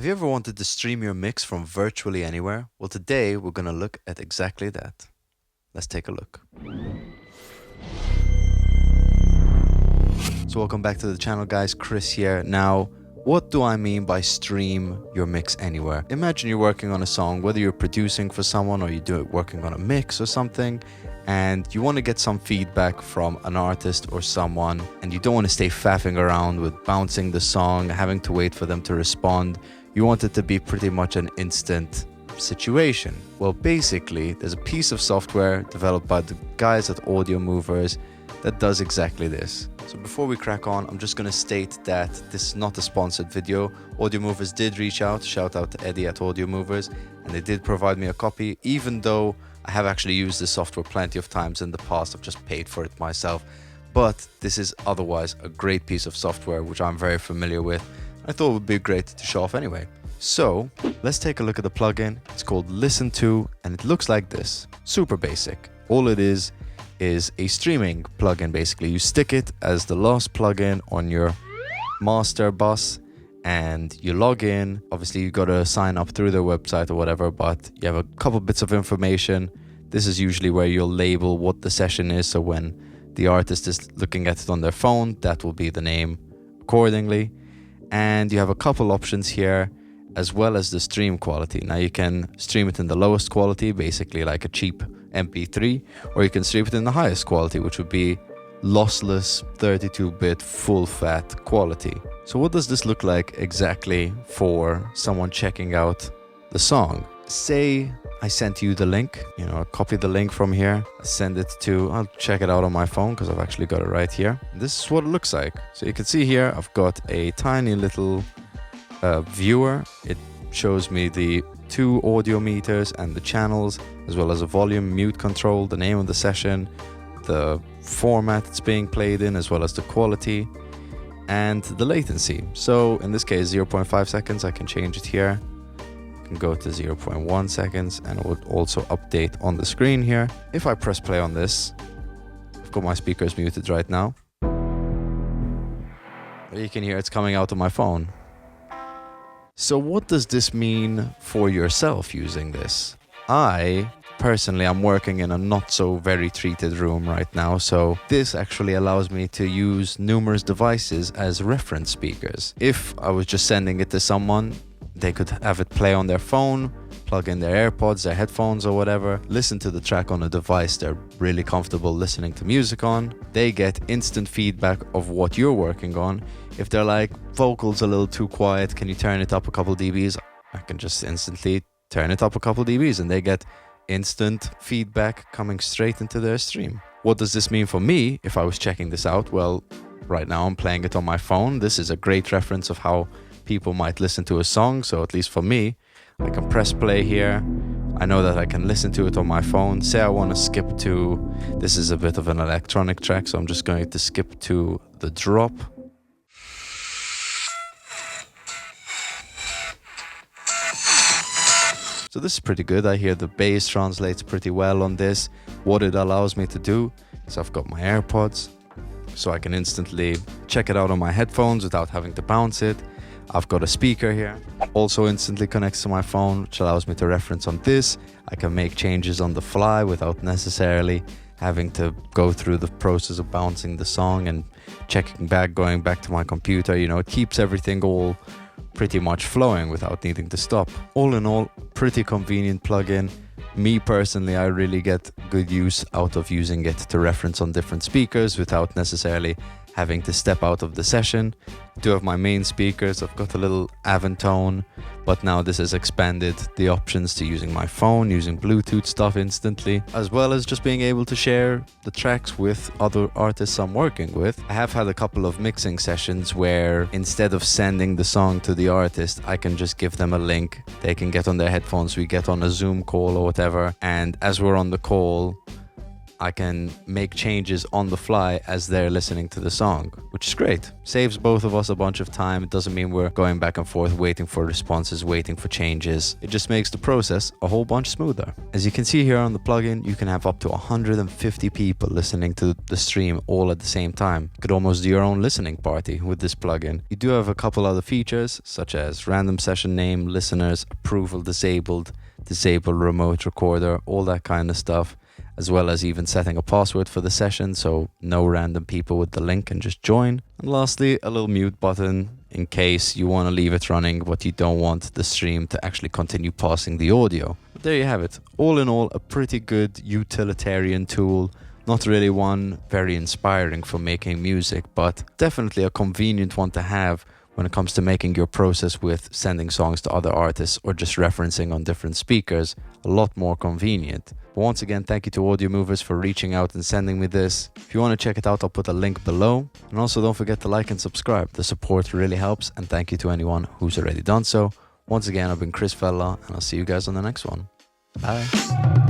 Have you ever wanted to stream your mix from virtually anywhere? Well, today we're going to look at exactly that. Let's take a look. So welcome back to the channel, guys. Chris here. Now, what do I mean by stream your mix anywhere? Imagine you're working on a song, whether you're producing for someone or you're working on a mix or something, and you want to get some feedback from an artist or someone, and you don't want to stay faffing around with bouncing the song, having to wait for them to respond. You want it to be pretty much an instant situation. Well, basically, there's a piece of software developed by the guys at Audiomovers that does exactly this. So before we crack on, I'm just going to state that this is not a sponsored video. Audiomovers did reach out, shout out to Eddie at Audiomovers, and they did provide me a copy, even though I have actually used this software plenty of times in the past. I've just paid for it myself. But this is otherwise a great piece of software, which I'm very familiar with. I thought it would be great to show off anyway. So let's take a look at the plugin. It's called Listento, and it looks like this. Super basic. All it is a streaming plugin. Basically, you stick it as the last plugin on your master bus and you log in. Obviously, you got to sign up through their website or whatever, but you have a couple bits of information. This is usually where you'll label what the session is. So when the artist is looking at it on their phone, that will be the name accordingly. And you have a couple options here, as well as the stream quality. Now you can stream it in the lowest quality, basically like a cheap MP3, or you can stream it in the highest quality, which would be lossless 32-bit full fat quality. So what does this look like exactly for someone checking out the song? Say I sent you the link, I copy the link from here, I'll check it out on my phone because I've actually got it right here. This is what it looks like. So you can see here, I've got a tiny little viewer. It shows me the 2 audio meters and the channels, as well as a volume, mute control, the name of the session, the format it's being played in, as well as the quality and the latency. So in this case, 0.5 seconds, I can change it here. Go to 0.1 seconds, and it would also update on the screen here. If I press play on this, I've got my speakers muted right now. You can hear it's coming out of my phone. So what does this mean for yourself using this? Personally, I'm working in a not so very treated room right now, so this actually allows me to use numerous devices as reference speakers. If I was just sending it to someone, they could have it play on their phone, plug in their AirPods, their headphones or whatever, listen to the track on a device they're really comfortable listening to music on. They get instant feedback of what you're working on. If they're like, vocals a little too quiet, can you turn it up a couple dBs? I can just instantly turn it up a couple dBs, and they get instant feedback coming straight into their stream. What does this mean for me if I was checking this out? Well, right now I'm playing it on my phone. This is a great reference of how people might listen to a song. So at least for me, I can press play here. I know that I can listen to it on my phone. Say I want to skip to, this is a bit of an electronic track, so I'm just going to skip to the drop. So this is pretty good. I hear the bass translates pretty well on this. What it allows me to do is I've got my AirPods, so I can instantly check it out on my headphones without having to bounce it. I've got a speaker here, also instantly connects to my phone, which allows me to reference on this. I can make changes on the fly without necessarily having to go through the process of bouncing the song and checking back, going back to my computer. It keeps everything all pretty much flowing without needing to stop. All in all, pretty convenient plugin. Me personally, I really get good use out of using it to reference on different speakers without necessarily having to step out of the session. I do have my main speakers. I've got a little Aventone, but now this has expanded the options to using my phone, using Bluetooth stuff instantly, as well as just being able to share the tracks with other artists I'm working with. I have had a couple of mixing sessions where instead of sending the song to the artist, I can just give them a link. They can get on their headphones, we get on a Zoom call or whatever, and as we're on the call, I can make changes on the fly as they're listening to the song, which is great. Saves both of us a bunch of time. It doesn't mean we're going back and forth, waiting for responses, waiting for changes. It just makes the process a whole bunch smoother. As you can see here on the plugin, you can have up to 150 people listening to the stream all at the same time. You could almost do your own listening party with this plugin. You do have a couple other features, such as random session name, listeners, approval disabled, disable remote recorder, all that kind of stuff, as well as even setting a password for the session so no random people with the link can just join. And lastly, a little mute button in case you want to leave it running but you don't want the stream to actually continue passing the audio. But there you have it. All in all, a pretty good utilitarian tool. Not really one very inspiring for making music, but definitely a convenient one to have when it comes to making your process with sending songs to other artists or just referencing on different speakers a lot more convenient. But once again, thank you to Audiomovers for reaching out and sending me this. If you want to check it out, I'll put a link below. And also don't forget to like and subscribe. The support really helps, and thank you to anyone who's already done so. Once again, I've been Chris Fella, and I'll see you guys on the next one. Bye.